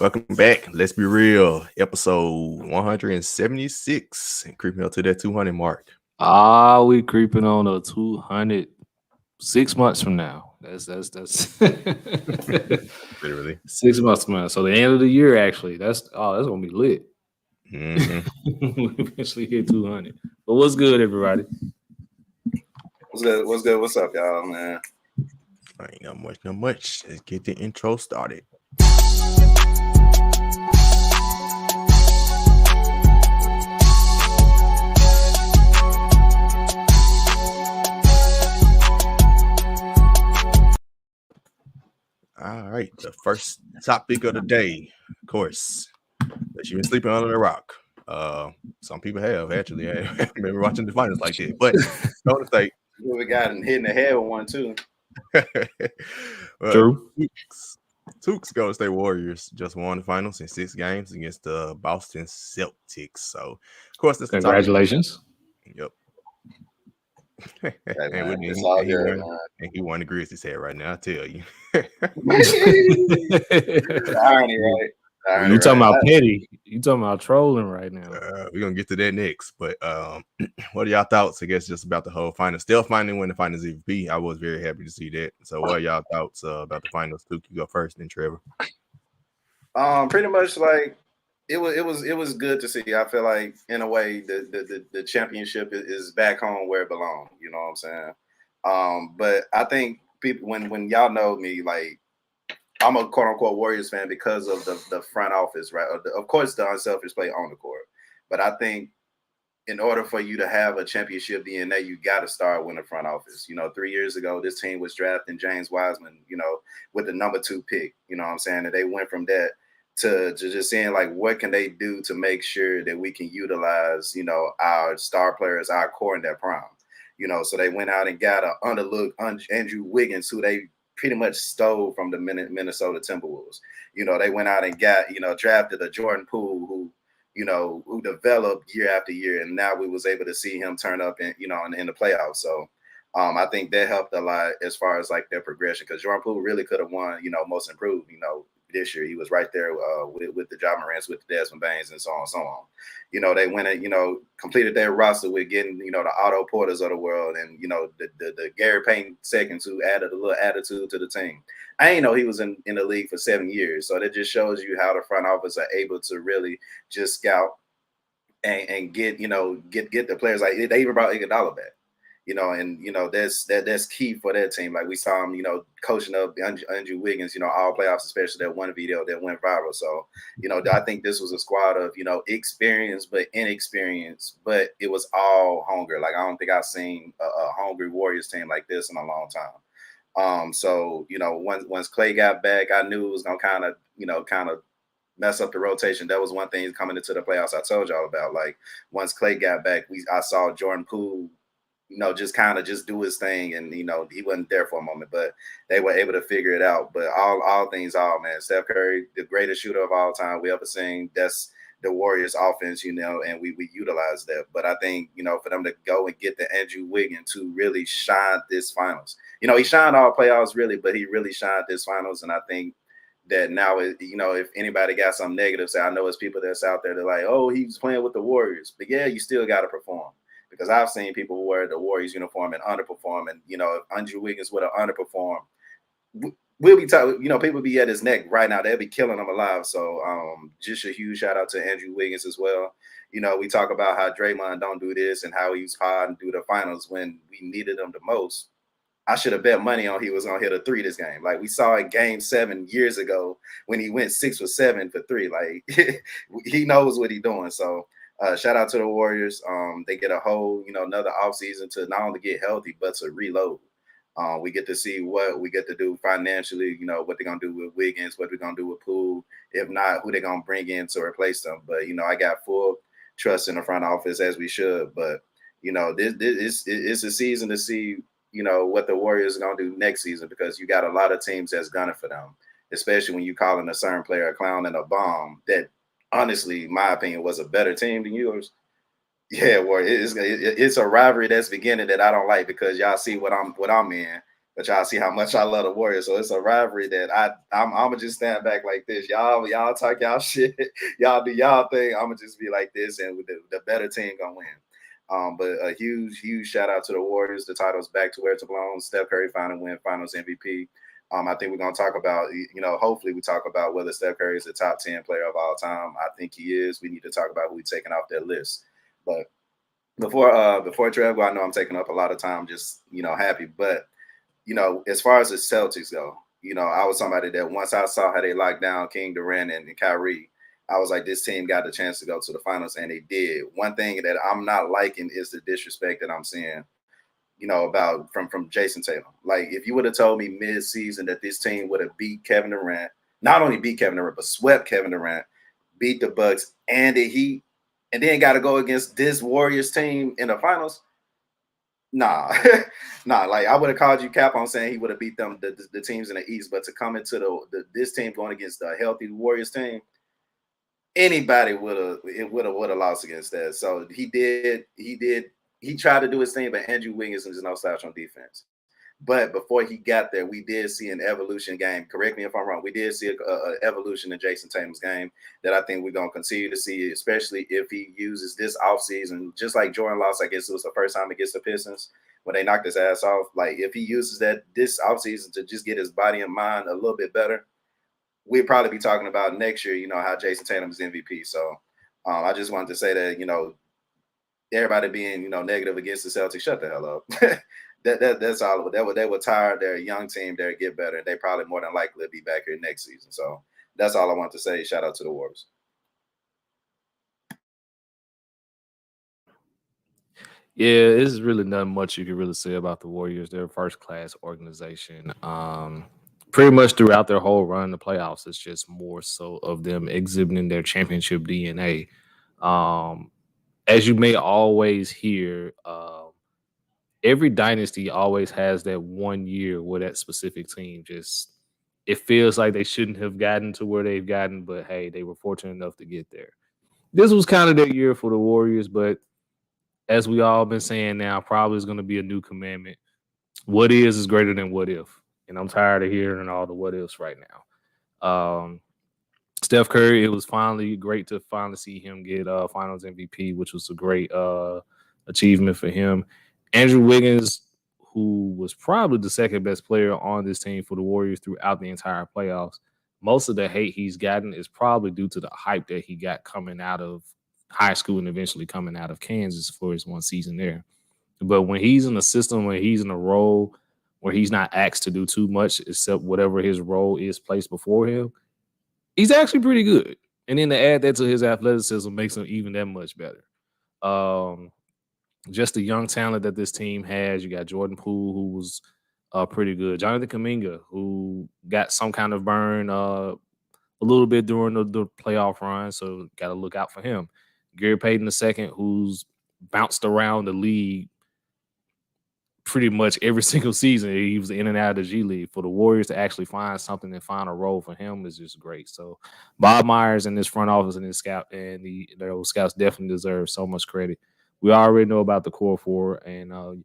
Welcome back. Let's be real. Episode 176 and creeping up to that 200 mark. We creeping on a 200 6 months from now. That's Literally. 6 months from now. So the end of the year, actually, that's gonna be lit. Mm-hmm. We eventually hit 200. But what's good, everybody? What's good? What's good? What's up, y'all, man? Ain't not much. Let's get the intro started. All right, the first topic of the day, of course, that you've been sleeping under the rock. Some people have actually. I haven't been watching the finals like that, but don't say We got him hitting the head with one too. True. Tukes Golden State Warriors just won the finals in 6 games against the Boston Celtics. So, of course, that's congratulations. Yep. Hey, and, he won the Grizzlies head right now. I tell you. Irony, right? You talking about petty? You talking about trolling right now? We're gonna get to that next. But what are y'all thoughts? I guess just about the whole finals. Still finally win the finals MVP. I was very happy to see that. So, what are y'all thoughts about the finals? Tuke, you go first, then Trevor. Pretty much like it was good to see. I feel like in a way the championship is back home where it belongs. You know what I'm saying? But I think people when y'all know me, like I'm a quote unquote Warriors fan because of the front office, right? Of course, the unselfish play on the court, but I think in order for you to have a championship DNA, you got to start with the front office. 3 years ago, this team was drafting James Wiseman, with the number 2 pick. You know what I'm saying? And they went from that to just saying, like, what can they do to make sure that we can utilize, our star players, our core in their prime. So they went out and got an underlooked Andrew Wiggins, who they pretty much stole from the Minnesota Timberwolves. They went out and got, drafted a Jordan Poole who developed year after year, and now we was able to see him turn up in the playoffs. So I think that helped a lot as far as like their progression, because Jordan Poole really could have won, most improved, this year. He was right there with the Ja Morants, with the Desmond Bains, and so on and so on. They went and, completed their roster with getting, the Otto Porters of the world and, the Gary Payton seconds, who added a little attitude to the team. I ain't know he was in the league for 7 years. So that just shows you how the front office are able to really just scout and get the players. Like they even brought Iguodala back. That's key for that team. Like we saw him, coaching up Andrew Wiggins, all playoffs, especially that one video that went viral. So, I think this was a squad of, experience, but inexperience, but it was all hunger. Like, I don't think I've seen a hungry Warriors team like this in a long time. So, once Klay got back, I knew it was going to kind of mess up the rotation. That was one thing coming into the playoffs I told y'all about. Like, once Klay got back, I saw Jordan Poole, just do his thing. And, he wasn't there for a moment, but they were able to figure it out. But all things all, man, Steph Curry, the greatest shooter of all time we ever seen. That's the Warriors offense, and we utilize that. But I think, for them to go and get the Andrew Wiggins to really shine this finals. He shined all playoffs really, but he really shined this finals. And I think that now, if anybody got some negative, say, I know it's people that's out there that like, oh, he's playing with the Warriors. But yeah, you still got to perform. Because I've seen people wear the Warriors uniform and underperform. And, if Andrew Wiggins would have underperformed, we'll be talking, people be at his neck right now. They'll be killing him alive. So just a huge shout out to Andrew Wiggins as well. We talk about how Draymond don't do this and how he was hard and do the finals when we needed him the most. I should have bet money on he was going to hit a 3 this game. Like we saw in game 7 years ago when he went 6 for 7 for 3. Like he knows what he's doing. So shout out to the Warriors. They get a whole, another offseason to not only get healthy, but to reload. We get to see what we get to do financially, what they're going to do with Wiggins, what they're going to do with Poole. If not, who they're going to bring in to replace them. But, I got full trust in the front office, as we should. But, this it's a season to see, what the Warriors are going to do next season, because you got a lot of teams that's gunning for them, especially when you calling a certain player a clown and a bomb that, honestly, in my opinion, was a better team than yours. Yeah, well, it's a rivalry that's beginning that I don't like, because y'all see what I'm in, But y'all see how much I love the Warriors, so it's a rivalry that I'm gonna just stand back like this. Y'all talk y'all shit, y'all do y'all thing. I'm gonna just be like this, and with the better team gonna win. But a huge shout out to the Warriors. The title's back to where it belongs. Steph Curry finally win Finals MVP. I think we're gonna talk about, hopefully we talk about whether Steph Curry is the top 10 player of all time. I think he is. We need to talk about who he's taking off that list. But before Trev, I know I'm taking up a lot of time, just happy, but as far as the Celtics go, I was somebody that once I saw how they locked down King Durant and Kyrie, I was like, this team got the chance to go to the finals, and they did. One thing that I'm not liking is the disrespect that I'm seeing, about from Jason Tatum. Like, if you would have told me mid-season that this team would have beat Kevin Durant, not only beat Kevin Durant, but swept Kevin Durant, beat the Bucks and the Heat, and then got to go against this Warriors team in the finals. Nah, nah. Like, I would have called you cap on saying he would have beat them, the teams in the East, but to come into this team going against the healthy Warriors team, anybody would have lost against that. So he tried to do his thing, but Andrew Wiggins is no slouch on defense. But before he got there, we did see an evolution game. Correct me if I'm wrong. We did see an evolution in Jason Tatum's game that I think we're going to continue to see, especially if he uses this offseason. Just like Jordan lost, I guess it was the first time against the Pistons when they knocked his ass off. Like, if he uses that this offseason to just get his body and mind a little bit better, we'd probably be talking about next year, how Jason Tatum is MVP. So I just wanted to say that, everybody being, negative against the Celtics, shut the hell up. That's all. They were tired. They're a young team. They'll get better. They probably more than likely be back here next season. So that's all I want to say. Shout out to the Warriors. Yeah, it's really not much you can really say about the Warriors. They're a first-class organization. Pretty much throughout their whole run in the playoffs, it's just more so of them exhibiting their championship DNA. As you may always hear, every dynasty always has that 1 year where that specific team just, it feels like they shouldn't have gotten to where they've gotten, but hey, they were fortunate enough to get there. This was kind of their year for the Warriors, but as we all been saying now, probably is going to be a new commandment. What is greater than what if, and I'm tired of hearing all the what ifs right now. Steph Curry, it was finally great to finally see him get Finals MVP, which was a great achievement for him. Andrew Wiggins, who was probably the second best player on this team for the Warriors throughout the entire playoffs, most of the hate he's gotten is probably due to the hype that he got coming out of high school and eventually coming out of Kansas for his one season there. But when he's in a system, when he's in a role where he's not asked to do too much except whatever his role is placed before him, he's actually pretty good. And then to add that to his athleticism makes him even that much better. Just the young talent that this team has. You got Jordan Poole, who was pretty good. Jonathan Kuminga, who got some kind of burn a little bit during the playoff run, so got to look out for him. Gary Payton II, who's bounced around the league pretty much every single season. He was in and out of the G League. For the Warriors to actually find something and find a role for him is just great. So Bob Myers and his front office and his scout and those scouts definitely deserve so much credit. We already know about the core four, and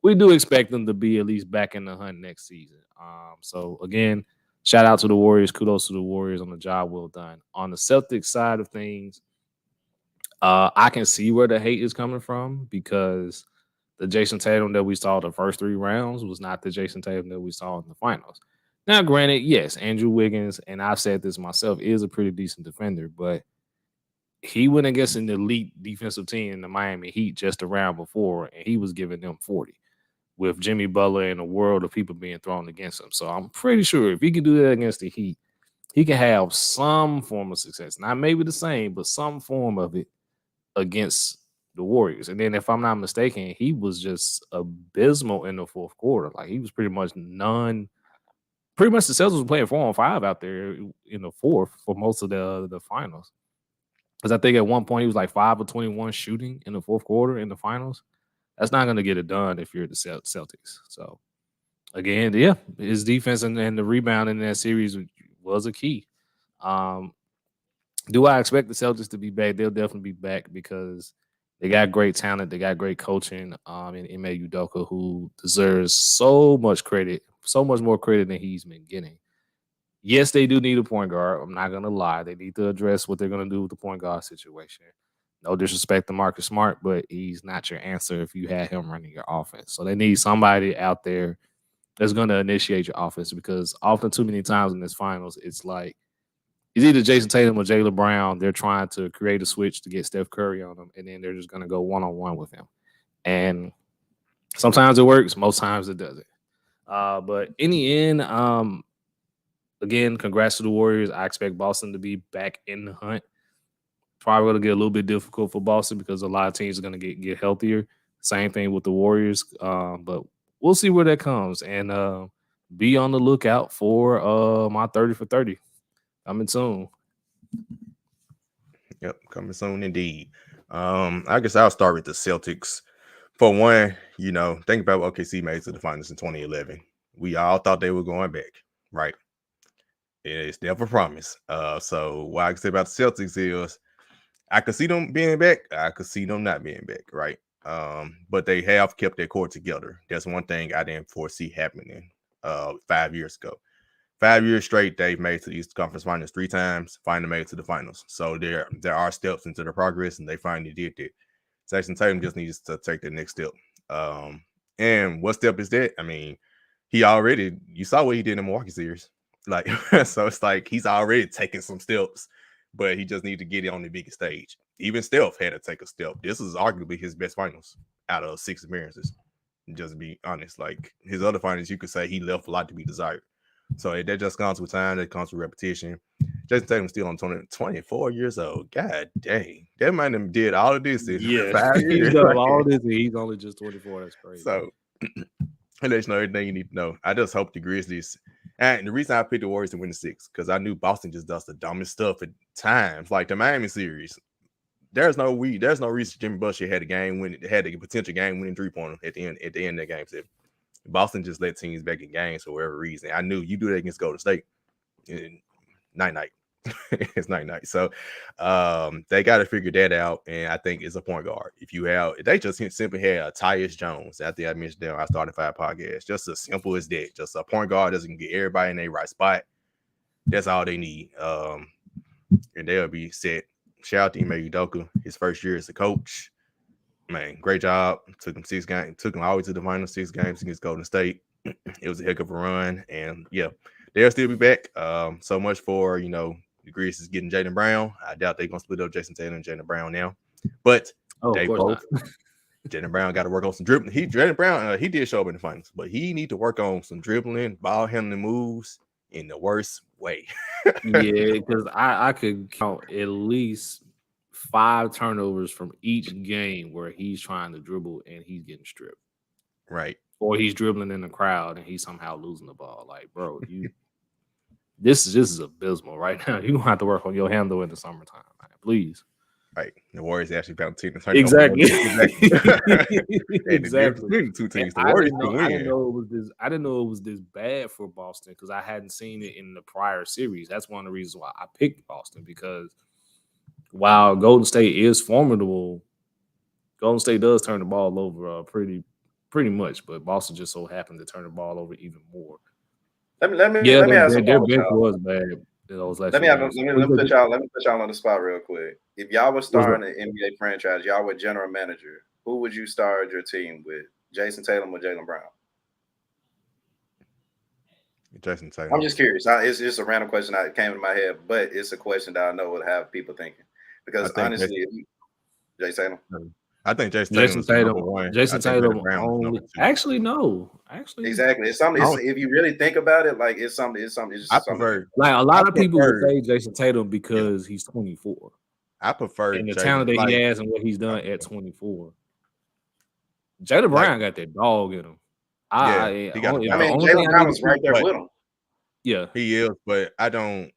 we do expect them to be at least back in the hunt next season. So again, shout out to the Warriors. Kudos to the Warriors on the job well done. On the Celtics side of things, I can see where the hate is coming from because the Jason Tatum that we saw the first 3 rounds was not the Jason Tatum that we saw in the finals. Now, granted, yes, Andrew Wiggins, and I've said this myself, is a pretty decent defender, but he went against an elite defensive team in the Miami Heat just a round before, and he was giving them 40 with Jimmy Butler and a world of people being thrown against him. So I'm pretty sure if he can do that against the Heat, he can have some form of success. Not maybe the same, but some form of it against the Warriors. And then if I'm not mistaken, he was just abysmal in the fourth quarter. Like, he was pretty much pretty much the Celtics were playing 4-on-5 out there in the fourth for most of the finals. Because I think at one point he was like 5 of 21 shooting in the fourth quarter in the finals. That's not going to get it done if you're the Celtics. So again, yeah, his defense and the rebound in that series was a key. Do I expect the Celtics to be back? They'll definitely be back because They got great talent. They got great coaching. In Ime Udoka, who deserves so much credit, so much more credit than he's been getting. Yes, they do need a point guard. I'm not gonna lie. They need to address what they're gonna do with the point guard situation. No disrespect to Marcus Smart, but he's not your answer if you had him running your offense. So they need somebody out there that's gonna initiate your offense because often too many times in this finals, it's like it's either Jason Tatum or Jaylen Brown. They're trying to create a switch to get Steph Curry on them, and then they're just gonna go one-on-one with him. And sometimes it works, most times it doesn't. But in the end, again, congrats to the Warriors. I expect Boston to be back in the hunt. Probably going to get a little bit difficult for Boston because a lot of teams are going to get healthier. Same thing with the Warriors. But we'll see where that comes. And be on the lookout for my 30 for 30 coming soon. Yep, coming soon indeed. I guess I'll start with the Celtics. For one, think about what OKC made to the finals in 2011. We all thought they were going back, right? It's never promised. So what I can say about the Celtics is I could see them being back. I could see them not being back, right? But they have kept their core together. That's one thing I didn't foresee happening 5 years ago. 5 years straight, they've made to the East Conference Finals 3 times, finally made it to the finals. So there are steps into the progress, and they finally did that. Jason Tatum just needs to take the next step. And what step is that? I mean, you saw what he did in the Milwaukee series. Like, so it's like he's already taking some steps, but he just needs to get it on the biggest stage. Even Steph had to take a step. This is arguably his best finals out of 6 appearances. Just to be honest, like his other finals, you could say he left a lot to be desired. So that just comes with time. That comes with repetition. Jason Tatum's still on 24 years old. God dang. That man them did all of this in 5 years. He's done all this. He's only just 24. That's crazy. So I let you know everything you need to know. I just hope the Grizzlies. And the reason I picked the Warriors to win the 6 because I knew Boston just does the dumbest stuff at times, like the Miami series. There's no reason Jimmy Butler had a potential game winning 3-pointer at the end of that game 7. Boston just let teams back in games for whatever reason. I knew you do that against Golden State. Night. It's night. So they got to figure that out, and I think it's a point guard. If they just simply had a Tyus Jones, I think I mentioned that on our Starting 5 podcast, just as simple as that, just a point guard that can get everybody in their right spot. That's all they need, and they'll be set. Shout out to Ime Udoka, his first year as a coach. Man, great job. Took him 6 games, took him all the way to the final 6 games against Golden State. It was a heck of a run, and yeah, they'll still be back. So much for the Grizzlies getting Jaylen Brown. I doubt they're gonna split up Jason Tatum and Jaylen Brown now, but they both. Jaylen Brown got to work on some dribbling. Jaylen Brown, he did show up in the finals, but he need to work on some dribbling, ball handling moves in the worst way. Yeah, because I could count at least 5 turnovers from each game where he's trying to dribble and he's getting stripped. Right. Or he's dribbling in the crowd and he's somehow losing the ball. Like, bro, this is abysmal right now. You're gonna have to work on your handle in the summertime, man. Please. Right. The Warriors actually found a team. Exactly. Exactly. 2 teams. The Warriors can win. I didn't know it was this bad for Boston because I hadn't seen it in the prior series. That's one of the reasons why I picked Boston, because while Golden State is formidable, Golden State does turn the ball over pretty much, but Boston just so happened to turn the ball over even more. Let me ask their bench was bad. Let me put y'all on the spot real quick. If y'all were starting an NBA franchise, y'all were general manager, who would you start your team with? Jason Tatum or Jaylen Brown? Jason Tatum. I'm just curious. It's just a random question that came in my head, but it's a question that I know would have people thinking. Because honestly, Jason Tatum. I think Jason Tatum. Jason Tatum. Actually, no. Exactly. It's something. If you really think about it, like it's something. I prefer. Like a lot of people would say Jason Tatum because he's 24. I prefer and the talent that he has and what he's done at 24. Jaylen Brown got that dog in him. Jaylen Brown was right there with him. Yeah, he is, but I don't.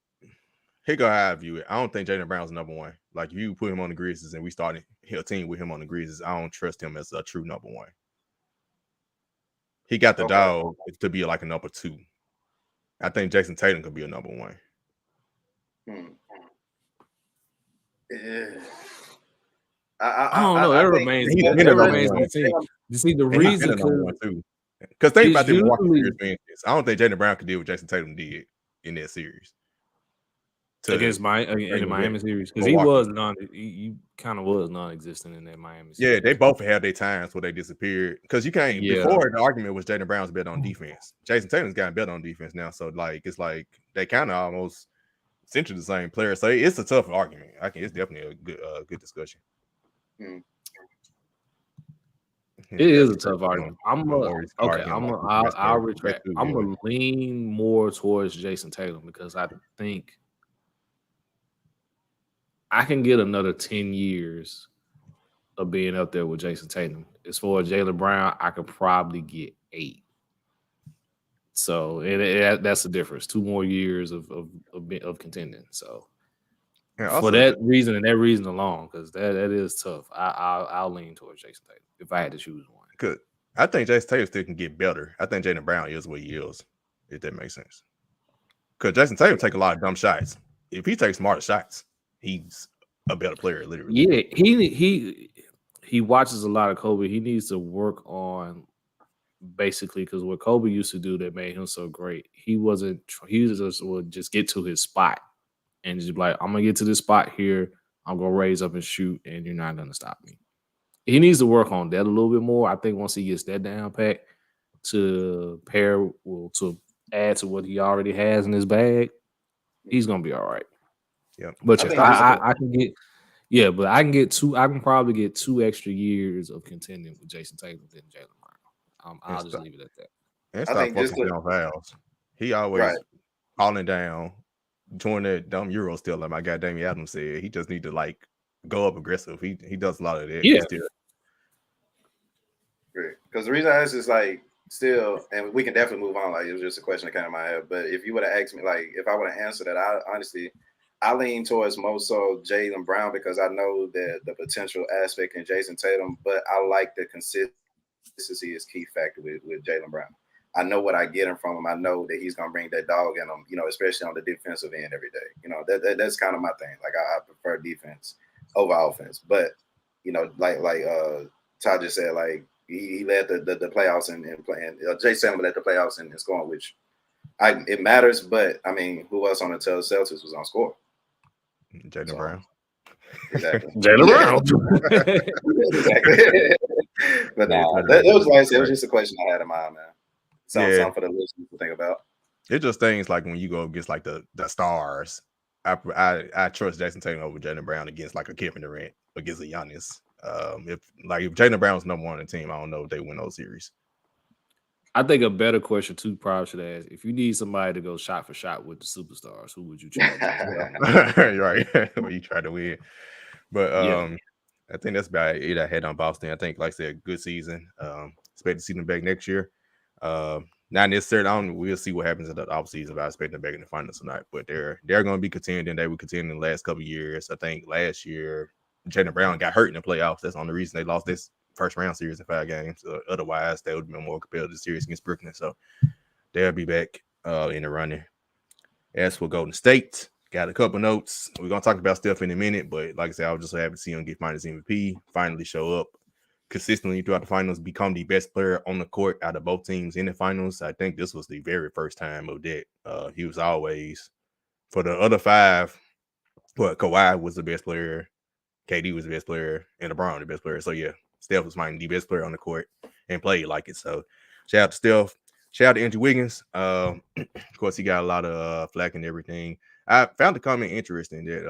Here go how I view it. I don't think Jaylen Brown's number 1. Like, if you put him on the Grizzlies and we started a team with him on the Grizzlies, I don't trust him as a true number 1. He got the dog to be like a number 2. I think Jason Tatum could be a number 1. Yeah. I don't know. That remains he's that been a number remains one. the team. You see, the And he's reason been a number one too. Because think about the Milwaukee usually Series, for instance. I don't think Jaylen Brown could do what Jason Tatum did in that series against to in the bring Miami back series because he Milwaukee. he kind of was non-existent in that Miami Yeah, series. they both had their times where they disappeared. Because you can't. Yeah. Before the argument was Jaylen Brown's better on defense. Jason Tatum's gotten better on defense now. So like it's like they kind of almost essentially the same player. So it's a tough argument. It's definitely a good discussion. It is a tough argument. I'll retract. I'm gonna lean more towards Jason Tatum because I think I can get another 10 years of being up there with Jason Tatum. As far as Jaylen Brown, I could probably get 8. So that's the difference. 2 more years of contending. So for that reason and that reason alone, because that is tough. I'll lean towards Jason Tatum if I had to choose one. Good. I think Jason Tatum still can get better. I think Jaylen Brown is what he is, if that makes sense. Because Jason Tatum take a lot of dumb shots. If he takes smarter shots, he's a better player, literally. Yeah, he watches a lot of Kobe. He needs to work on basically because what Kobe used to do that made him so great. He would just get to his spot and just be like, I'm gonna get to this spot here. I'm gonna raise up and shoot, and you're not gonna stop me. He needs to work on that a little bit more. I think once he gets that down pat to add to what he already has in his bag, he's gonna be all right. Yeah, but I can get. Yeah, but I can probably get 2 extra years of contending with Jason Tatum than Jaylen Brown. I'll just leave it at that. And stop focusing on fouls. He always falling down, doing that dumb Euro still. Like my guy Damian Adams said, he just need to like go up aggressive. He does a lot of that. Yeah. Great. Because the reason I asked is like still, and we can definitely move on. Like it was just a question that came in my head. But if you would have asked me, like if I would have answered that, I lean towards more so Jaylen Brown because I know that the potential aspect in Jason Tatum, but I like the consistency is key factor with Jaylen Brown. I know what I get him from him. I know that he's gonna bring that dog in him, especially on the defensive end every day. That's kind of my thing. Like I prefer defense over offense, but like Todd just said, like he led the playoffs and playing. Jason Tatum led the playoffs and scoring, which it matters. But I mean, who else on the Celtics was on score? Jaylen Brown. Exactly. Jaylen Brown. Exactly. But that was like I said, it was just a question I had in mind, man. Something for the listeners to think about. It's just things like when you go against like the stars. I trust Jason Tatum over Jaylen Brown against like a Kevin Durant against a Giannis. If Jaylen Brown's number one on the team, I don't know if they win those series. I think a better question too probably should ask: if you need somebody to go shot for shot with the superstars, who would you choose? Right, when you try to win. But I think that's about it I had on Boston. I think, like I said, good season. Expect to see them back next year. Not necessarily. We'll see what happens in the offseason. I expect them back in the finals tonight, but they're going to be contending. They were contending in the last couple of years. I think last year Jaylen Brown got hurt in the playoffs. That's the only reason they lost this first round series in 5 games. Otherwise, they would have been more competitive series against Brooklyn. So they'll be back in the running. As for Golden State, got a couple notes. We're gonna talk about Steph in a minute, but like I said, I was just happy to see him get Finals MVP. Finally show up consistently throughout the finals, become the best player on the court out of both teams in the finals. I think this was the very first time of that. He was always for the other 5. But Kawhi was the best player, KD was the best player, and LeBron the best player. So yeah, Steph was the best player on the court and played like it. So shout out to Steph. Shout out to Andrew Wiggins. Of course, he got a lot of flack and everything. I found the comment interesting that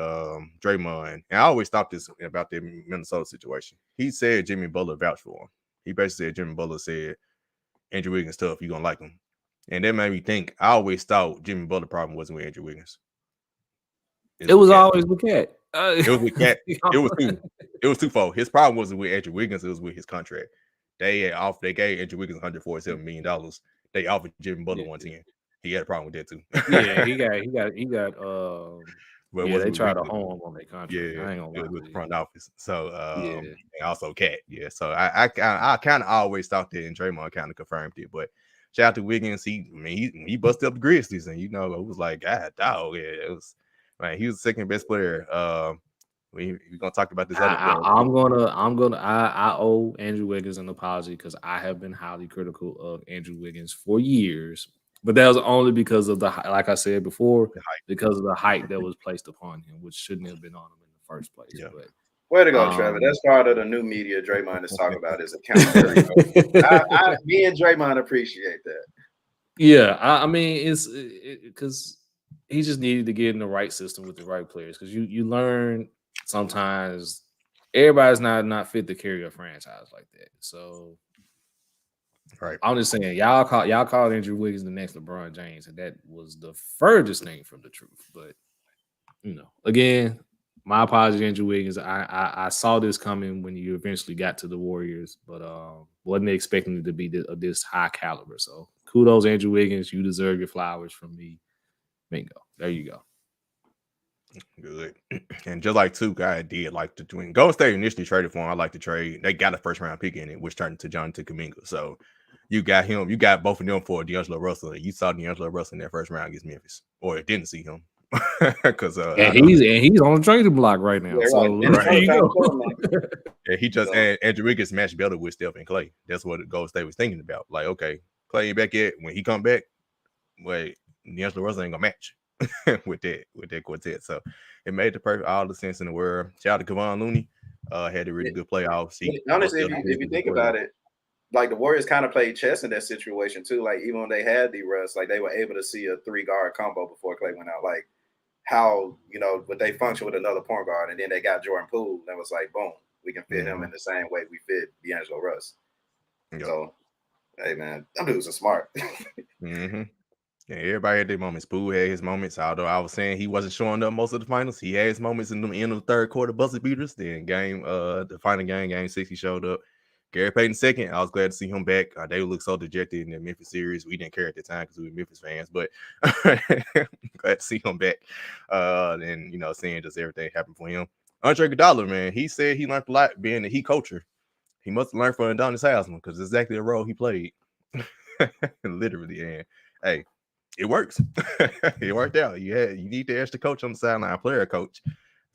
Draymond, and I always thought this about the Minnesota situation. He said Jimmy Butler vouched for him. He basically said Jimmy Butler said, Andrew Wiggins tough, you're going to like him. And that made me think, I always thought Jimmy Butler problem wasn't with Andrew Wiggins. It was always with Cat. It was with Cat. It was twofold. His problem wasn't with Andrew Wiggins, it was with his contract. They gave Andrew Wiggins $147 million. They offered Jimmy Butler 110. He had a problem with that too. Yeah, he got but they tried to home him on their contract. Yeah, I ain't gonna lie. It was the front office. So and also Cat. Yeah. So I kind of always thought that, and Draymond kind of confirmed it. But shout out to Wiggins. He busted up the Grizzlies, and it was like, God, dog. Yeah, it was, man, he was the second best player We're gonna talk about this I other. I owe Andrew Wiggins an apology because I have been highly critical of Andrew Wiggins for years, but that was only because of like I said before, because of the hype that was placed upon him, which shouldn't have been on him in the first place. Yeah. But way to go, Trevor. That's part of the new media Draymond is talking about is accountability. Me and Draymond appreciate that. Yeah, I mean, it's because he just needed to get in the right system with the right players. Because you learn sometimes everybody's not fit to carry a franchise like that. So, Right. I'm just saying, y'all called Andrew Wiggins the next LeBron James, and that was the furthest thing from the truth. But again, my apologies, Andrew Wiggins. I saw this coming when you eventually got to the Warriors, but wasn't expecting it to be this high caliber. So kudos, Andrew Wiggins. You deserve your flowers from me. Bingo. There you go. Good. And just like Tuke, I did like to when Golden State initially traded for him. I like to trade. They got a first round pick in it, which turned into Jonathan Kuminga. So you got him. You got both of them for D'Angelo Russell. You saw D'Angelo Russell in that first round against Memphis, or didn't see him because he's on the trading block right now. Yeah, so right. there you go. Yeah, he just Andrew Wiggins matched better with Steph and Klay. That's what Golden State was thinking about. Like, okay, Klay back yet? When he come back, wait, D'Angelo Russell ain't gonna match with that quartet. So it made all the sense in the world. Shout out to Kevon Looney. Had a really good playoffs. Honestly, if you think about it, like the Warriors kind of played chess in that situation too. Like even when they had the rest, like they were able to see a 3-guard combo before Klay went out. Like how would they function with another point guard, and then they got Jordan Poole. That was like boom, we can fit him in the same way we fit D'Angelo Russ. Yep. So hey man, them dudes are smart. Yeah, everybody had their moments. Poole had his moments. Although I was saying he wasn't showing up most of the finals, he had his moments in the end of the third quarter buzzer beaters. Then the final game 6, he showed up. Gary Payton second. I was glad to see him back. They looked so dejected in the Memphis series. We didn't care at the time because we were Memphis fans, but glad to see him back. And seeing just everything happen for him. Andre Iguodala, man, he said he learned a lot being the Heat coacher. He must have learned from Adonis Haslam because it's exactly the role he played. Literally, and hey, it works. It worked out. You need the extra coach on the sideline, player coach.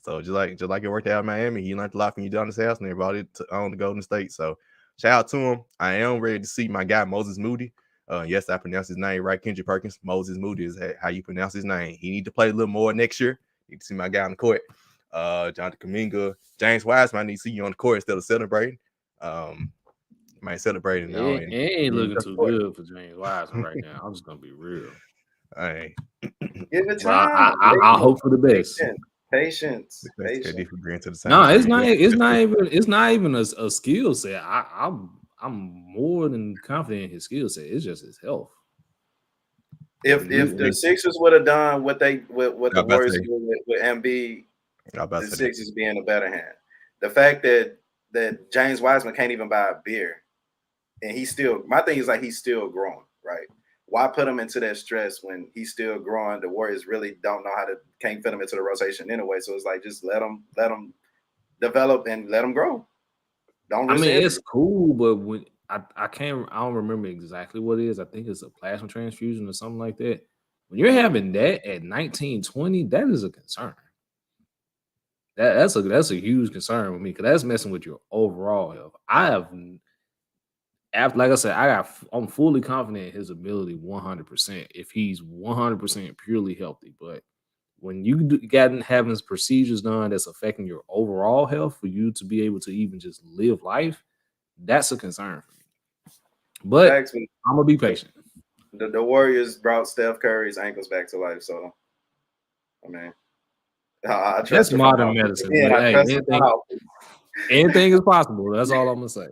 So just like it worked out in Miami, he learned a lot from Udonis Haslam and brought it on the Golden State. So shout out to him. I am ready to see my guy Moses Moody. Yes, I pronounced his name right, Kendrick Perkins. Moses Moody is how you pronounce his name. He need to play a little more next year. Need to see my guy on the court. Jonathan Kuminga, James Wiseman. I need to see you on the court instead of celebrating. Might celebrating now. It ain't looking too good for James Wiseman right now. I'm just gonna be real. All right. Give it time. I hope for the best. Patience. No, it's not even a skill set. I'm more than confident in his skill set. It's just his health. If the Sixers would have done what the Warriors did with Embiid, the Sixers be in a better hand. The fact that James Wiseman can't even buy a beer, and my thing is like he's still growing, right? Why put him into that stress when he's still growing? The Warriors really can't fit him into the rotation anyway. So it's like just let him develop and let him grow. It's cool, but when I don't remember exactly what it is. I think it's a plasma transfusion or something like that. When you're having that at 19, 20, that is a concern. That's a huge concern with me because that's messing with your overall health. Like I said, I'm fully confident in his ability 100% if he's 100% purely healthy. But when you having procedures done that's affecting your overall health for you to be able to even just live life, that's a concern for me. But I'm gonna be patient. The Warriors brought Steph Curry's ankles back to life, so I mean, I trust that's modern medicine. Anything is possible. That's all I'm gonna say.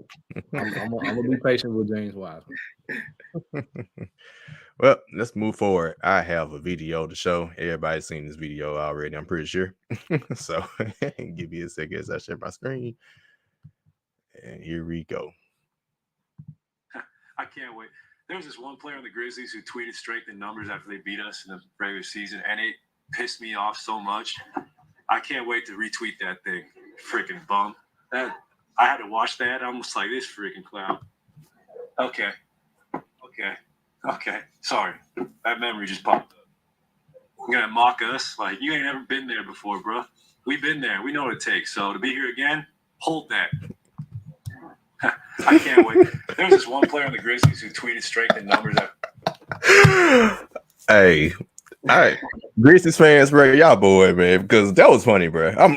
I'm gonna be patient with James Wiseman. Well, let's move forward. I have a video to show. Everybody's seen this video already, I'm pretty sure. So give me a second as I share my screen. And here we go. I can't wait. There was this one player on the Grizzlies who tweeted strength in numbers after they beat us in the regular season, and it pissed me off so much. I can't wait to retweet that thing. Freaking bum. I had to watch that. I'm almost like this freaking clown. Okay. Sorry. That memory just popped up. You're gonna mock us like you ain't never been there before, bro. We've been there. We know what it takes. So to be here again, hold that. I can't wait. There was this one player on the Grizzlies who tweeted straight the numbers. Hey, all right, Grizzlies fans, bro, y'all boy, man, because that was funny, bro. I'm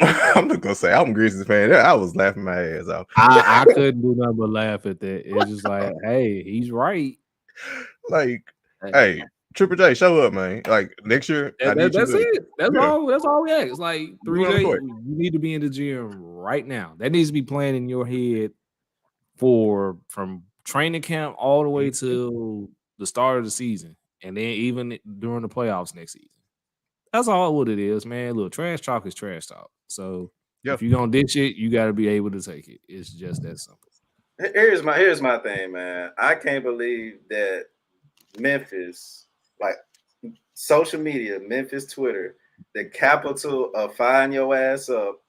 just gonna say I'm a Grizzlies fan. I was laughing my ass off. I couldn't do nothing but laugh at that. It's just like, hey, he's right. Like, hey, Triple J, show up, man. Like next year, that's it. That's all. That's all we ask. It's like 3J, you need to be in the gym right now. That needs to be playing in your head from training camp all the way to the start of the season, and then even during the playoffs next season. That's all what it is, man. Look, trash talk is trash talk. So if you're gonna ditch it, you got to be able to take it. It's just that simple. Here's my thing, man. I can't believe that Memphis, like social media, Memphis Twitter, the capital of firing your ass up,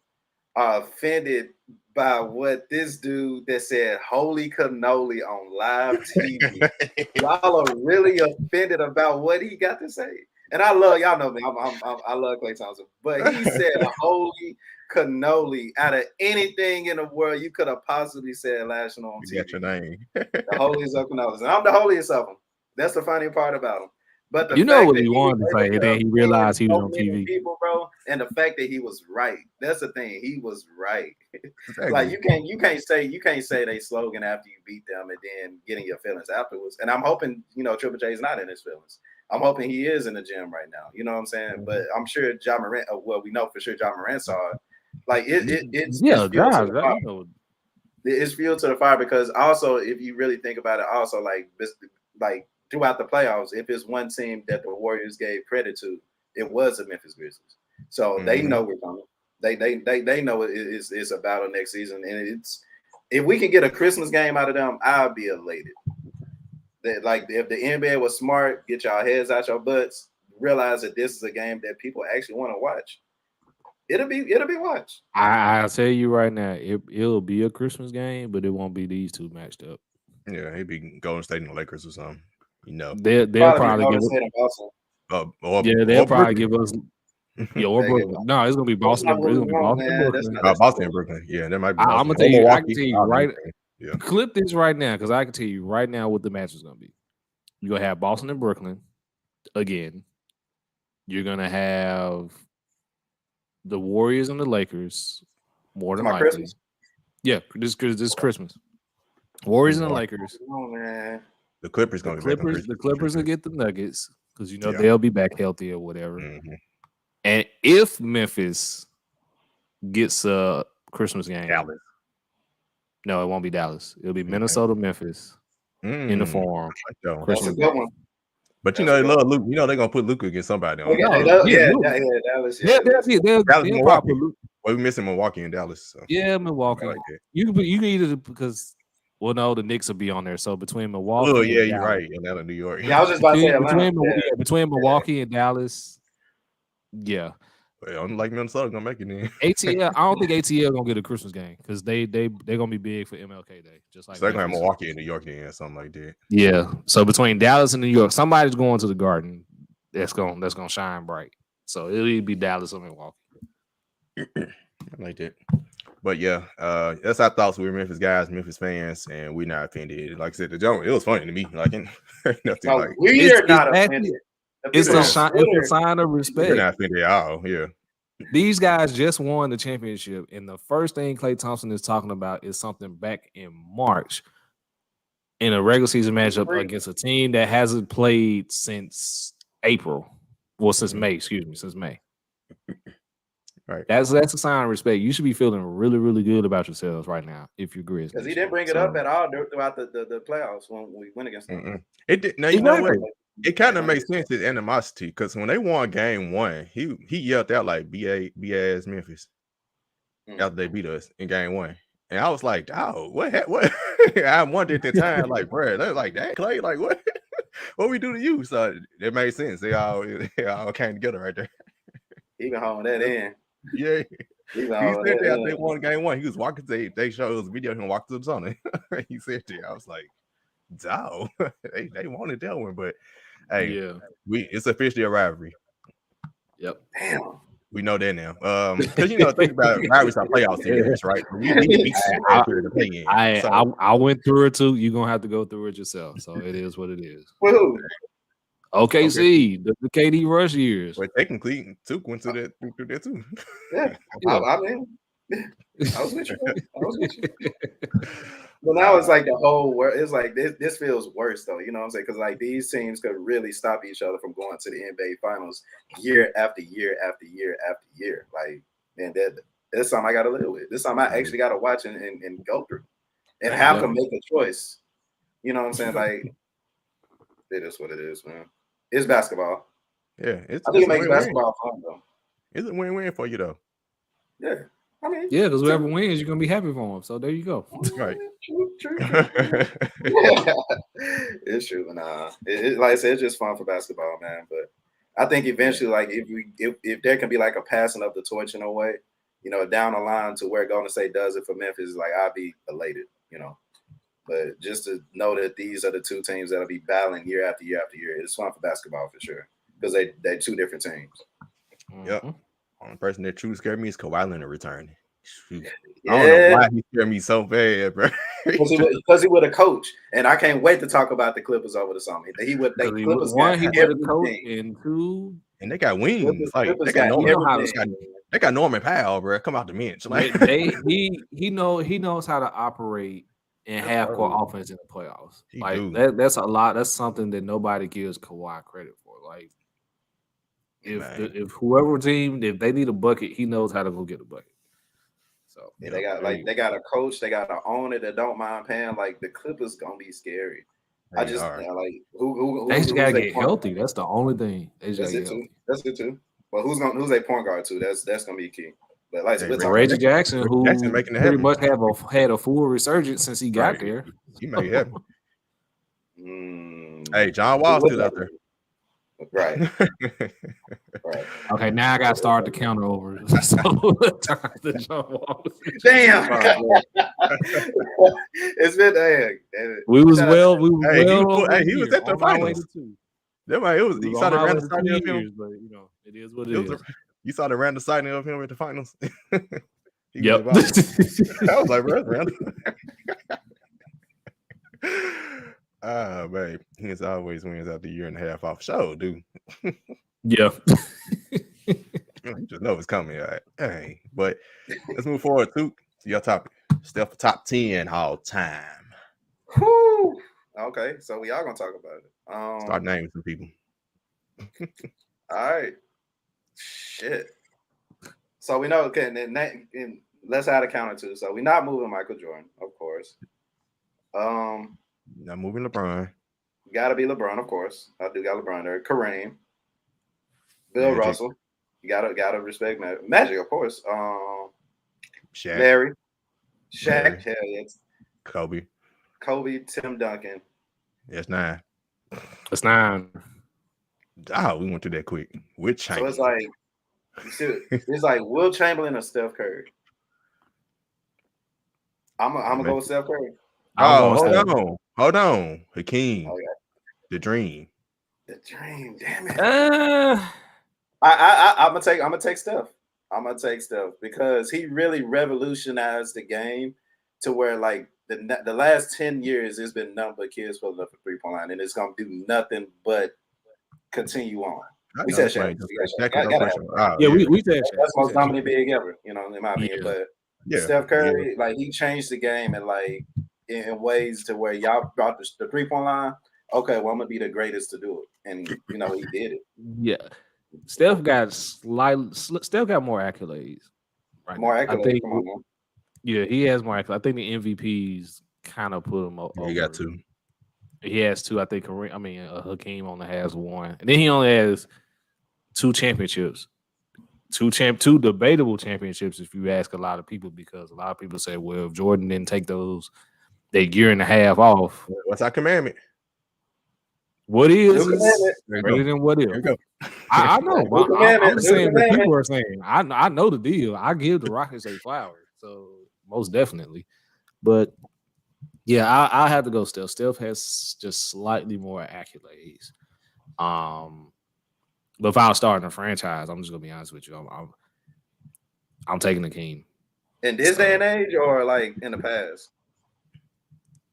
are offended by what this dude that said "holy cannoli" on live TV. Y'all are really offended about what he got to say. And I love, y'all know me, I love Klay Thompson, but he said "holy cannoli" out of anything in the world you could have possibly said last year on TV. You got your name. The holiest of cannolis, and I'm the holiest of them. That's the funny part about him. But the you know fact what that he wanted to say, and then he realized he was on TV. People, bro, and the fact that he was right. That's the thing. He was right. Exactly. Like you can't say they slogan after you beat them and then getting your feelings afterwards. And I'm hoping, Triple J is not in his feelings. I'm hoping he is in the gym right now. You know what I'm saying? But I'm sure Ja Morant. Well, we know for sure Ja Morant saw it. Like it's fuel to the fire. It's fuel to the fire because also, if you really think about it, also like throughout the playoffs, if it's one team that the Warriors gave credit to, it was the Memphis Grizzlies. So they know we're coming. They know it's a battle next season, and it's if we can get a Christmas game out of them, I'll be elated. That like if the NBA was smart, get y'all heads out your butts, realize that this is a game that people actually want to watch. It'll be watched. I'll tell you right now, it'll be a Christmas game, but it won't be these two matched up. Yeah, it'd be Golden State and the Lakers or something. They'll probably give us. They'll probably give us. Or Brooklyn. No, it's gonna be Boston. It's gonna be Boston and Brooklyn. Boston and Brooklyn. Yeah, that might be. I'm gonna tell you. I can tell you right. Yeah. Clip this right now because I can tell you right now what the match is gonna be. You're gonna have Boston and Brooklyn again. You're gonna have the Warriors and the Lakers more than likely. Christmas? Yeah, this Christmas. Warriors and the Lakers. Oh man. The Clippers gonna the Clippers will get the Nuggets because they'll be back healthy or whatever. Mm-hmm. And if Memphis gets a Christmas game, Dallas. No, it won't be Dallas. It'll be Minnesota, Memphis in the Forum. That's a good one. But they love Luke. They're gonna put Luka against somebody. Dallas. They'll probably put Luka. Well, we missing Milwaukee and Dallas. So. Yeah, Milwaukee. Like you can either because. Well, no, the Knicks will be on there. So between Milwaukee, and Dallas, you're right. Atlanta, New York. Yeah, I was just about to say between Milwaukee and Dallas. Yeah. Well, unlike Minnesota, gonna make it in. ATL, I don't think ATL gonna get a Christmas game because they're gonna be big for MLK Day, just like so they're gonna have Milwaukee and New York then, something like that. Yeah. So between Dallas and New York, somebody's going to the Garden. That's gonna shine bright. So it'll either be Dallas or Milwaukee. I like that. But yeah, that's our thoughts. We're Memphis guys, Memphis fans, and we're not offended. Like I said, it was funny to me. Like nothing like we're not offended. It's a sign of respect. We're not offended at all. Yeah. These guys just won the championship, and the first thing Klay Thompson is talking about is something back in March in a regular season matchup against a team that hasn't played since April. Well, since May, since May. Right. That's a sign of respect. You should be feeling really, really good about yourselves right now if you're Grizzlies. Because he didn't bring it up at all throughout the playoffs when we went against them. It did. Now you know what? It kind of makes sense, his animosity, because when they won game one, he yelled out like B-ass Memphis after they beat us in game one. And I was like, oh, what? I wondered at the time, like, bro, they're like, that Klay, like, what? What we do to you? So it made sense. They all came together right there. Even holding that in. Yeah. He said that after they won game one. He was walking to they showed us a video of him walking to the zone. He said that. I was like, dog. they wanted that one, but hey, it's officially a rivalry. Yep. Damn. We know that now. Because think about Mavericks are playoff series, right? We need to beat them in period to play in. I went through it too. You're gonna have to go through it yourself. So it is what it is. Woo. OKC, the KD Rush years. Well, technically, Took went through that too. Yeah. Yeah. I mean, I was with you. Well, now it's like the whole world. It's like this feels worse though. You know what I'm saying? Because like these teams could really stop each other from going to the NBA Finals year after year after year after year. Like, man, that's something I got to live with. This something I actually got to watch and go through, and have to make a choice. You know what I'm saying? Like, it is what it is, man. It's basketball. Yeah, I think it makes basketball fun though. It's a win-win for you though. Yeah. I mean, yeah, because whoever wins, you're gonna be happy for them. So there you go. Right. True. It's true. Nah, like I said, it's just fun for basketball, man. But I think eventually, like if there can be like a passing of the torch in a way, down the line to where Golden State does it for Memphis, like I'd be elated, But just to know that these are the two teams that'll be battling year after year after year, it's fun for basketball for sure because they're two different teams. Yep. Only person that truly scared me is Kawhi Leonard returning. Yeah. I don't know why he scared me so bad, bro. Because he would have coached, and I can't wait to talk about the Clippers over the summer. He would. He would have coached, and two, and they got wings. They got Norman Powell, bro. Come out the bench. Like he knows how to operate in half-court offense in the playoffs. That's a lot. That's something that nobody gives Kawhi credit for. Like if whoever team, if they need a bucket, he knows how to go get a bucket. So yeah, they got a coach, they got an owner that don't mind paying. Like the Clippers gonna be scary. They just who they just gotta get healthy. That's the only thing. That's it too. Well, who's their point guard too? That's gonna be key. But like Reggie Jackson, who making it pretty much had a full resurgence since he got there. He made it happen. Hey, John Wall still out there. Right. Okay, now I got to start the counter over. So damn. It's been We was well. He was at the finals. He saw the random signing of him. But it is what it is. You saw the random signing of him at the finals. Yep. I was like, bro, random. Babe, he always wins after a year and a half off show, dude. Yeah. You just know it's coming. All right. Hey, but let's move forward to your topic. Steph top 10 all time. Whew. Okay, so we are gonna talk about it. Start naming some people. All right. Shit. So we know, okay, and let's add a counter too. So we're not moving Michael Jordan, of course. Not moving LeBron. Gotta be LeBron, of course. I do got LeBron there. Kareem, Bill Russell. You gotta respect Magic, of course. Shaq. Larry. Shaq. Hell yes. Kobe. Tim Duncan. That's 9. That's 9. Oh, we went through that quick. With Chamberlain. So it's like Will Chamberlain or Steph Curry. I'm gonna go with Steph Curry. Hold on. Hakeem. Oh, yeah. The Dream. Damn it. I'm gonna take Steph. I'm gonna take Steph because he really revolutionized the game to where like the last 10 years there's been nothing but kids pulling up a 3-point line, and it's gonna do nothing but continue on. We said Shaq. We said Shaq. That's the most dominant big ever, in my opinion. But Steph Curry, like he changed the game and like in ways to where y'all brought the 3-point line. Okay, well I'm gonna be the greatest to do it, and he did it. Yeah, Steph got more accolades. Right? More accolades. He has more accolades. I think the MVPs kind of put him over. He got 2. He has 2. I think Hakeem only has 1, and then he only has 2 championships. 2 debatable championships if you ask a lot of people, because a lot of people say, well, if Jordan didn't take that year and a half off. What's our commandment? What is greater than what is? I know. I'm saying what people are saying. I know the deal. I give the Rockets a flower, so most definitely. But yeah, I have to go Steph. Steph has just slightly more accolades. But if I was starting a franchise, I'm just gonna be honest with you. I'm taking Hakeem. In this day and age, or like in the past?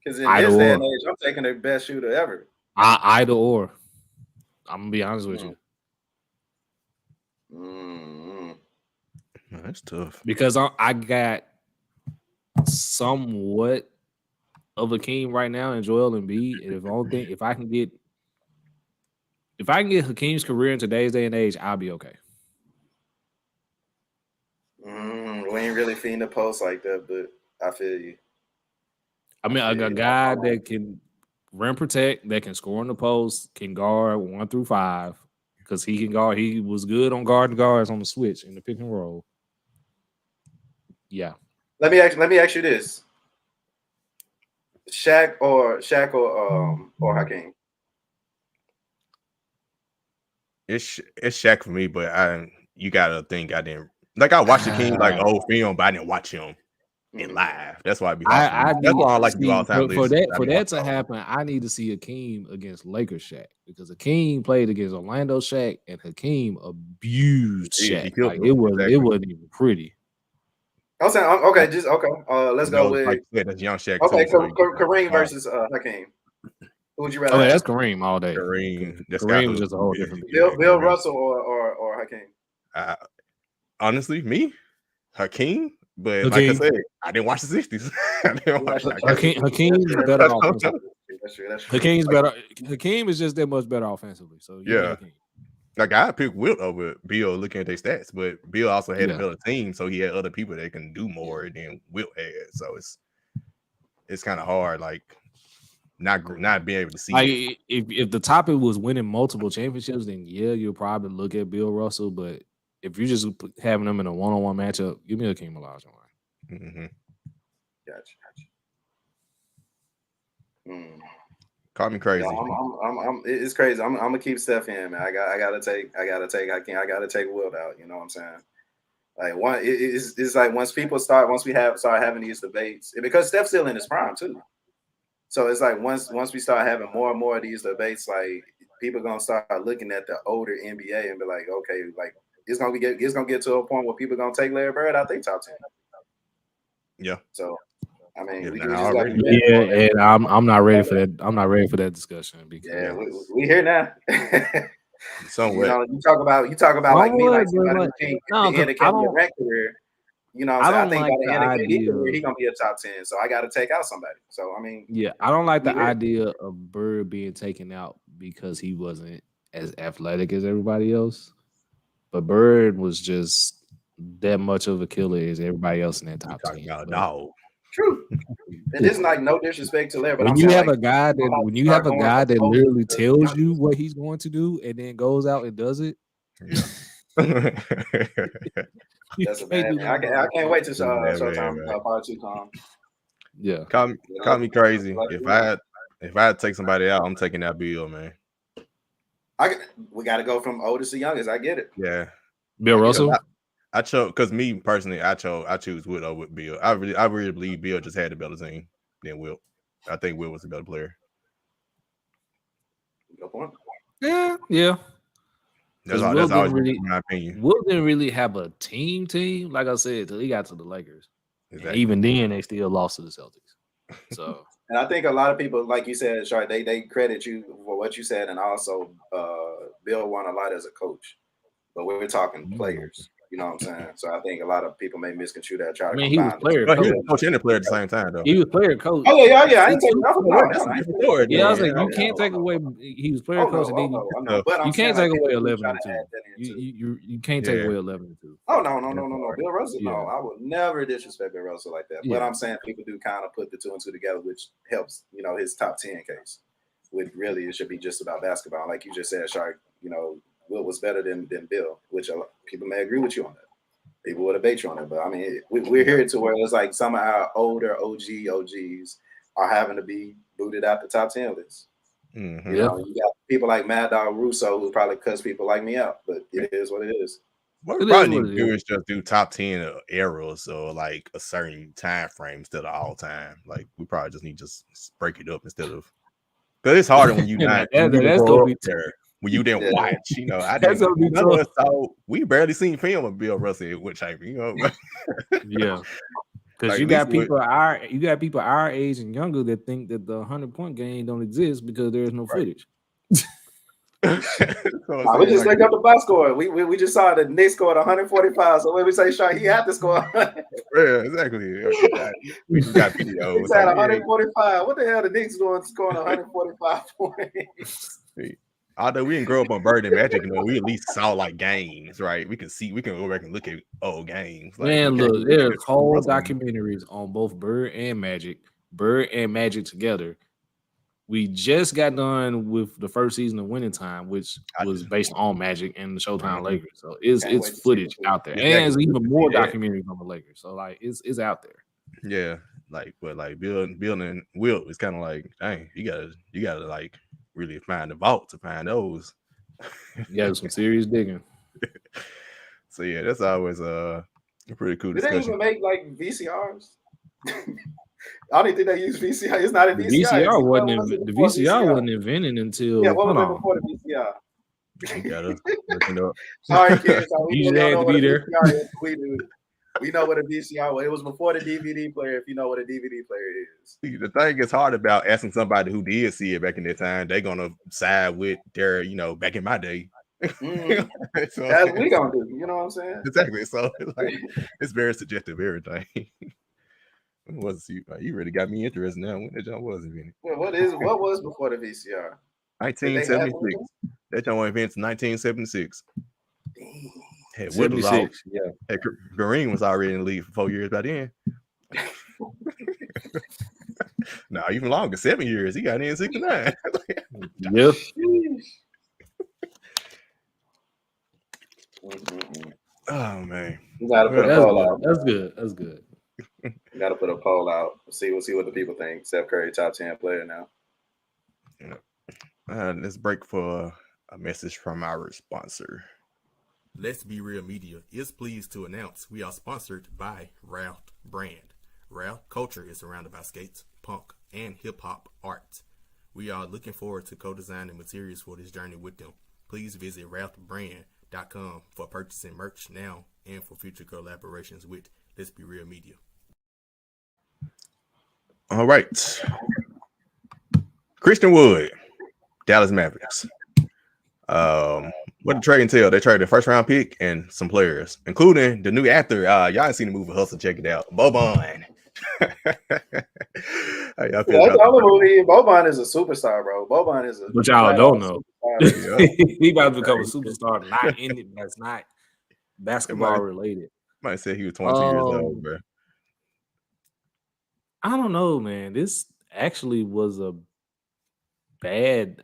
Because in Either this day or. and age, I'm taking the best shooter ever. Either or. I'm gonna be honest with you. That's tough because I got somewhat of Hakeem right now and Joel Embiid. And if I can get Hakeem's career in today's day and age, I'll be okay. We ain't really feeding the post like that, but I feel you. I mean, a guy that can rim protect, that can score on the post, can guard 1 through 5, because he can guard. He was good on guarding guards on the switch in the pick and roll. Yeah. Let me ask you this: Shaq or Hakeem? It's Shaq for me, but you gotta think I didn't I watched the King like old film, but I didn't watch him in live. That's why that's why I like to do all time for that to happen. I need to see Hakeem against Lakers Shaq, because Hakeem played against Orlando Shaq and Hakeem abused Shaq. Like, it wasn't even pretty. I'm saying okay. Let's go with like that's young Shaq. Okay, Kareem versus Hakeem. Who would you rather? Okay, that's Kareem all day. Kareem was just a whole different. Bill Russell or Hakeem? Honestly, me, Hakeem. But like I said, I didn't watch the 60s. Hakeem's better offensively. That's true. Hakeem's better. Hakeem is just that much better offensively. So yeah. Like, I picked Wilt over Bill looking at their stats, but Bill also had a better team, so he had other people that can do more than Wilt had. So it's kind of hard, like, not being able to see. Like, if the topic was winning multiple championships, then you'll probably look at Bill Russell. But if you're just having them in a one-on-one matchup, give me Hakeem Olajuwon. Gotcha. Call me crazy. It's crazy. I'm gonna keep Steph in, man. I gotta take Hakeem. I gotta take Wilt out. You know what I'm saying? Like, it's like once we start having these debates, because Steph's still in his prime too. So it's like once we start having more and more of these debates, like, people gonna start looking at the older NBA and be like, okay, like, it's gonna get to a point where people gonna take Larry Bird out their top 10. Yeah. So I mean, and I'm not ready for that. I'm not ready for that discussion, because we here now. Somewhat. You talk about like me, like somebody who can't indicate a rec career. You know, I think by the end of his career, he's gonna be a top 10. So I got to take out somebody. So I mean, I don't like the idea of Bird being taken out because he wasn't as athletic as everybody else. But Bird was just that much of a killer as everybody else in that top 10. Dog. True. And it's like no disrespect to Larry, but when you have a guy that literally tells you what he's going to do and then goes out and does it. That's a bad man. I can't wait to Showtime Part 2 come. Yeah. Call me crazy. If I had to take somebody out, I'm taking that Bill, man. We got to go from oldest to youngest. I get it. Yeah. Bill Russell? I chose, because me personally, I choose Wilt over Bill. I really believe Bill just had a better team than Wilt. I think Wilt was a better player. Good point. Yeah. That's always my opinion. Wilt didn't really have a team, like I said, till he got to the Lakers. Exactly. Even then, they still lost to the Celtics. So, and I think a lot of people, like you said, Shark, they credit you for what you said, and also Bill won a lot as a coach. But we're talking players. You know what I'm saying? So I think a lot of people may misconstrue that. He was player coach. He was coach and a player at the same time, though. He was player coach. Oh yeah. I ain't taking nothing away. I was like, you can't take away. He was player coach, and then you can't take away 11-2. You can't take away 11-2. Oh no, Bill Russell. No, I would never disrespect Bill Russell like that. But I'm saying people do kind of put the 2 and 2 together, which helps. His top 10 case. Which really it should be just about basketball, like you just said, Shark. Will was better than Bill, which people may agree with you on that. People would debate you on it, but I mean, we're here to where it's like some of our older OGs are having to be booted out the top 10 list. Mm-hmm. You got people like Mad Dog Russo who probably cuss people like me out, but it is what it is. What we probably need to do is just do top 10 eras or like a certain time frame instead of all time. Like, we probably just need to just break it up instead of, because it's harder when you're not. That's gonna be when you didn't watch. You know, I That's didn't. gonna be None of tough. us saw. We barely seen film of Bill Russell at Wood Chamber. You know, Yeah. Because Like, you at got least people our age and younger that think that the 100-point game don't exist because there's no Right. footage. Nah, we just looked up the box score. We just saw the Knicks scored 145. So when we say shot, he had to score. Yeah, exactly. We just got videos. He's at 145. What the hell? The Knicks doing scoring 145 points? Although we didn't grow up on Bird and Magic, you know, we at least saw like games, right? We can go back and look at old games. Like, Man, we can't look, really there's just whole Russell. documentaries on both Bird and Magic together. We just got done with the first season of Winning Time, which was based on Magic and the Showtime Lakers. So it's footage out there, and there's even more documentaries on the Lakers. So like it's out there. Yeah, like but like Bill and Wilt, it's kind of like, dang, you gotta like really find the vault to find those. You got some serious digging. So yeah, that's always a pretty cool discussion. Did they even make like VCRs? I don't think they use VCR. It's not a The VCR. VCR wasn't invented until. Yeah, what was it before the VCR? You gotta look it up. Sorry, kids. You had to be there. We know what a VCR was. It was before the DVD player. If you know what a DVD player is. The thing is hard about asking somebody who did see it back in their time. They're gonna side with their, you know, back in my day. Mm. So, as we gonna do. You know what I'm saying? Exactly. So like, it's very subjective, everything. You really got me interested now. When that jump was invented? Well, what was before the VCR? 1976. That jump was invented in 1976. Hey, 76. Yeah. Hey, Green was already in the league for 4 years by then. No, even longer, 7 years. He got in 69. Yeah. Oh man, You gotta put a poll out. That's good. You gotta put a poll out. We'll see what the people think. Steph Curry, top 10 player now. Let's break for a message from our sponsor. Let's Be Real Media is pleased to announce we are sponsored by Ralph Brand. Ralph culture is surrounded by skates, punk, and hip-hop art. We are looking forward to co-designing materials for this journey with them. Please visit ralphbrand.com for purchasing merch now and for future collaborations with Let's Be Real Media. All right. Christian Wood, Dallas Mavericks. What did the trade entail? They traded a first-round pick and some players, including the new actor. Y'all ain't seen the movie Hustle. Check it out. Boban. Boban is a superstar, bro. Boban is a. But y'all don't know. He about to become a superstar. Not in it. That's not basketball related. Might say he was 22 years old, bro. I don't know, man. This actually was a bad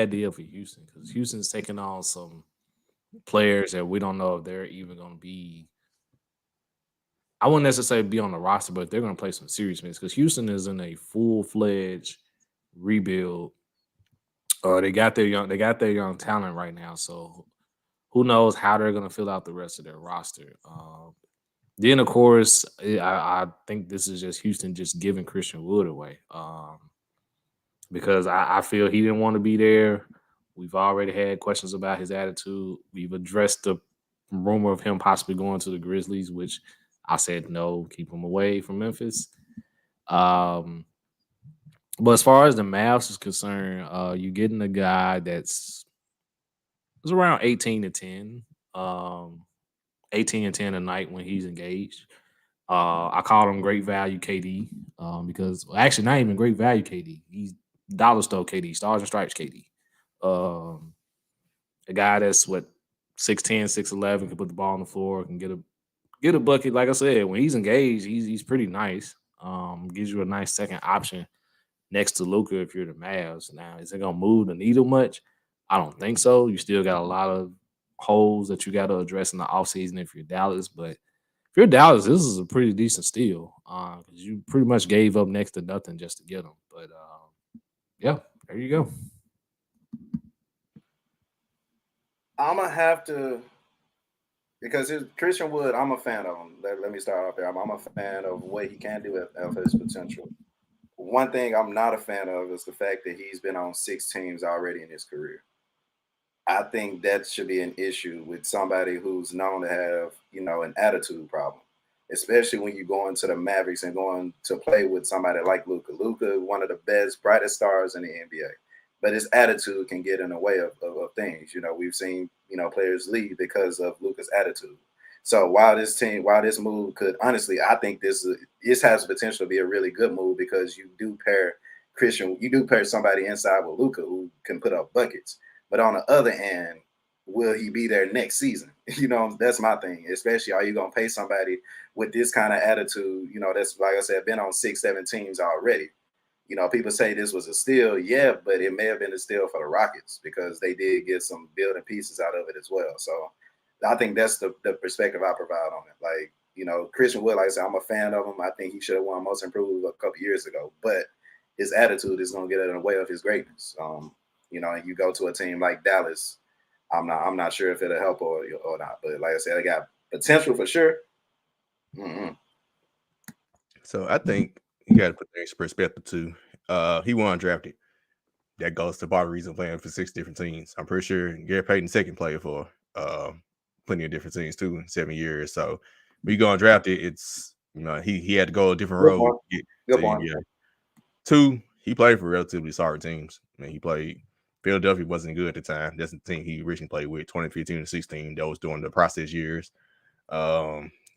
deal for Houston because Houston's taking on some players that we don't know if they're even going to be. I wouldn't necessarily be on the roster, but they're going to play some serious minutes because Houston is in a full-fledged rebuild. They got their young talent right now, so who knows how they're going to fill out the rest of their roster. Then, of course, I think this is just Houston just giving Christian Wood away because I feel he didn't want to be there. We've already had questions about his attitude. We've addressed the rumor of him possibly going to the Grizzlies, which I said no, keep him away from Memphis. But as far as the Mavs is concerned, you're getting a guy that's around 18-10. 18-10 a night when he's engaged. I call him great value KD because actually not even great value KD. He's dollar store KD, Stars and Stripes KD. A guy that's 6'10", 6'11", can put the ball on the floor, can get a bucket. Like I said, when he's engaged, he's pretty nice. Gives you a nice second option next to Luka if you're the Mavs. Now, is it gonna move the needle much? I don't think so. You still got a lot of holes that you got to address in the offseason if you're Dallas. But if you're Dallas, this is a pretty decent steal because you pretty much gave up next to nothing just to get him. But, yeah, there you go. I'm going to have to – because Christian Wood, I'm a fan of him. Let me start off there. I'm a fan of what he can do of his potential. One thing I'm not a fan of is the fact that he's been on 6 teams already in his career. I think that should be an issue with somebody who's known to have, an attitude problem, especially when you go into the Mavericks and going to play with somebody like Luka. Luka, one of the best, brightest stars in the NBA, but his attitude can get in the way of things. We've seen, players leave because of Luka's attitude. So while this move could, honestly, I think this has the potential to be a really good move because you do pair somebody inside with Luka who can put up buckets. But on the other end, will he be there next season? That's my thing. Especially, are you going to pay somebody with this kind of attitude? That's, like I said, been on 6-7 teams already. People say this was a steal. Yeah, but it may have been a steal for the Rockets because they did get some building pieces out of it as well. So I think that's the perspective I provide on it. Like, Christian Wood, like I said, I'm a fan of him. I think he should have won Most Improved a couple years ago. But his attitude is going to get in the way of his greatness. And you go to a team like Dallas, I'm not sure if it'll help or not. But like I said, I got potential for sure. Mm-hmm. So I think you got to put things in perspective too. He won undrafted. That goes to part of the reason playing for 6 different teams. I'm pretty sure Gary Payton second player for plenty of different teams too in 7 years. So when you go undrafted, it's he had to go a different road. Good point. Yeah. 2, he played for relatively sorry teams. He played. Philadelphia wasn't good at the time. That's the team he originally played with, 2015 to 16. That was during the process years.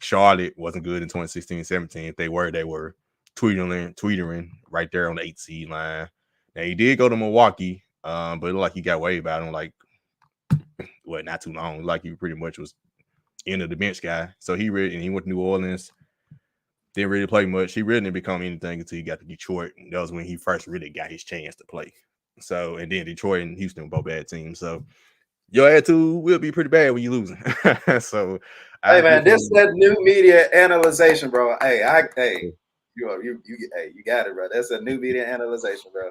Charlotte wasn't good in 2016-17. If they were tweetering right there on the 8 seed line. Now he did go to Milwaukee, but it looked like he got waived out on not too long. Like he pretty much was end of the bench guy. So he went to New Orleans. Didn't really play much. He really didn't become anything until he got to Detroit. That was when he first really got his chance to play. So, and then Detroit and Houston were both bad teams. So, your attitude will be pretty bad when you're losing. So, hey man, this is that new media analyzation, bro. Hey, you got it, bro. That's a new media analyzation, bro.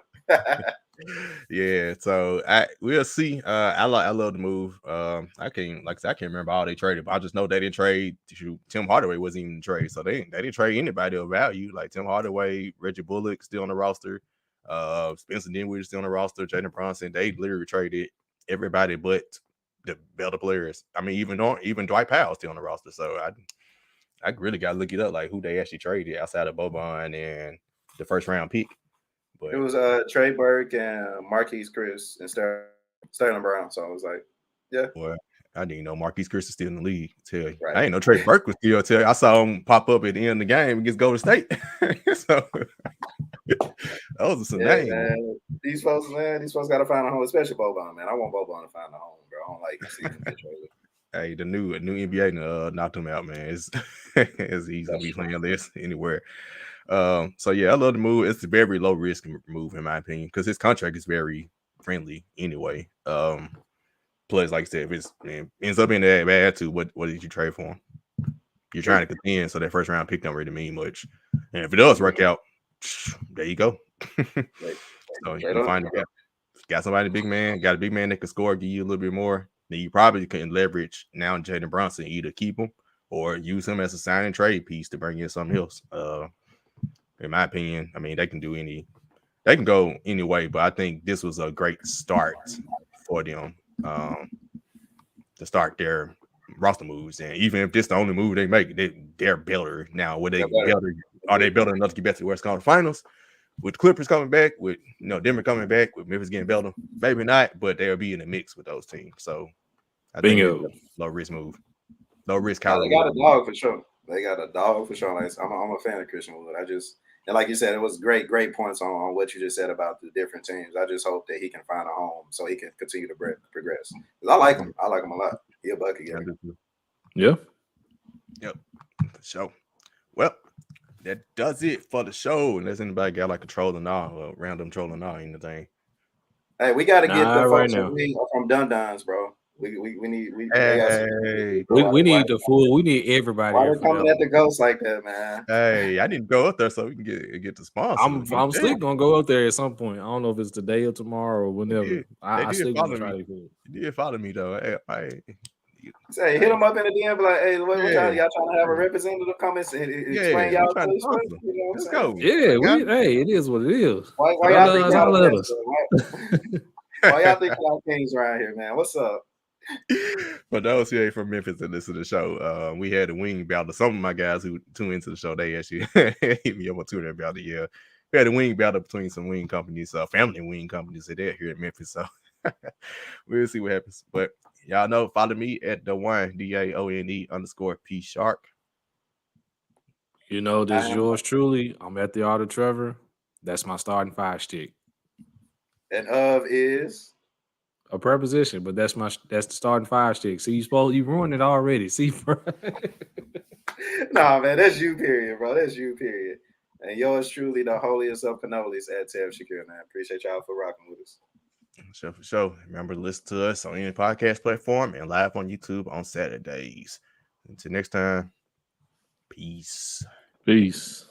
Yeah. So we'll see. I love the move. I can't remember how they traded, but I just know they didn't trade. Tim Hardaway wasn't even in the trade, so they didn't trade anybody of value. Like Tim Hardaway, Reggie Bullock still on the roster. Spencer Dinwiddie still on the roster. Jalen Brunson. They literally traded everybody but the better players. I mean, even Dwight Powell still on the roster. So I really got to look it up, like who they actually traded outside of Boban and the first round pick. But it was Trey Burke and Marquise Chris and Sterling Brown. So I was like, yeah. Boy, I didn't know Marquise Chris is still in the league. Tell you, right. I didn't know Trey Burke was still. Tell you, I saw him pop up at the end of the game against Golden State. So those are some names. Man. These folks got to find a home, especially Boban. Man, I want Boban to find a home, bro. I don't like seeing the trailer. Hey, the new NBA knocked him out, man. It's easy to be playing this anywhere. So yeah, I love the move. It's a very low risk move in my opinion because his contract is very friendly anyway. Plus, like I said, if it ends up in that bad too, what did you trade for him? You're trying to contend, so that first round pick don't really mean much. And if it does work out, there you go. So you can find it. Got somebody big man, got a big man that can score, give you a little bit more. Then you probably can leverage now Jalen Brunson, either keep him or use him as a sign and trade piece to bring in something else. In my opinion, I mean they can go any way, but I think this was a great start for them to start their roster moves. And even if this is the only move they make, they're better now. Are they better enough to get back to the West Conference Finals? With the Clippers coming back, with Denver coming back, with Memphis getting better, maybe not, but they'll be in the mix with those teams. So I think it's a low risk move. Low risk. They got a dog for sure. Like, I'm a fan of Christian Wood. And like you said, it was great points on what you just said about the different teams. I just hope that he can find a home so he can continue to progress. I like him. I like him a lot. He a bucket. Yeah. Yep. So, well, that does it for the show. Unless anybody got like a trolling or random trolling or anything. Hey, we got to get the folks right from Dun Duns, bro. We need we need the full. We need everybody. Why they coming at the ghost like that, man? Hey, I need to go up there so we can get the sponsor. I'm still gonna go up there at some point. I don't know if it's today or tomorrow or whenever. I still gonna try to do it. You did follow me though. Say, hit them up in the DM, be like, hey, what y'all trying to have a representative come and explain y'all to Let's go. Yeah, it is what it is. Why y'all think y'all Why y'all think y'all kings around here, man? What's up? For those who ain't from Memphis and listen to the show, we had a wing battle. Some of my guys who tune into the show, they actually hit me up on Twitter about it. Yeah, we had a wing battle between some wing companies, family wing companies that are here in Memphis. So we'll see what happens. But y'all know, follow me at DAONE_P Shark. You know, this is yours truly. I'm at the Art of Trevor. That's my starting 5 stick. And of is a preposition, but that's the starting 5 stick. See, you ruined it already. See, bro. Nah, man, that's you, period, bro. That's you, period. And yours truly, the holiest of cannolis at Tab Shakir, man. Appreciate y'all for rocking with us. Sure, for sure. Remember to listen to us on any podcast platform and live on YouTube on Saturdays. Until next time, peace. Peace.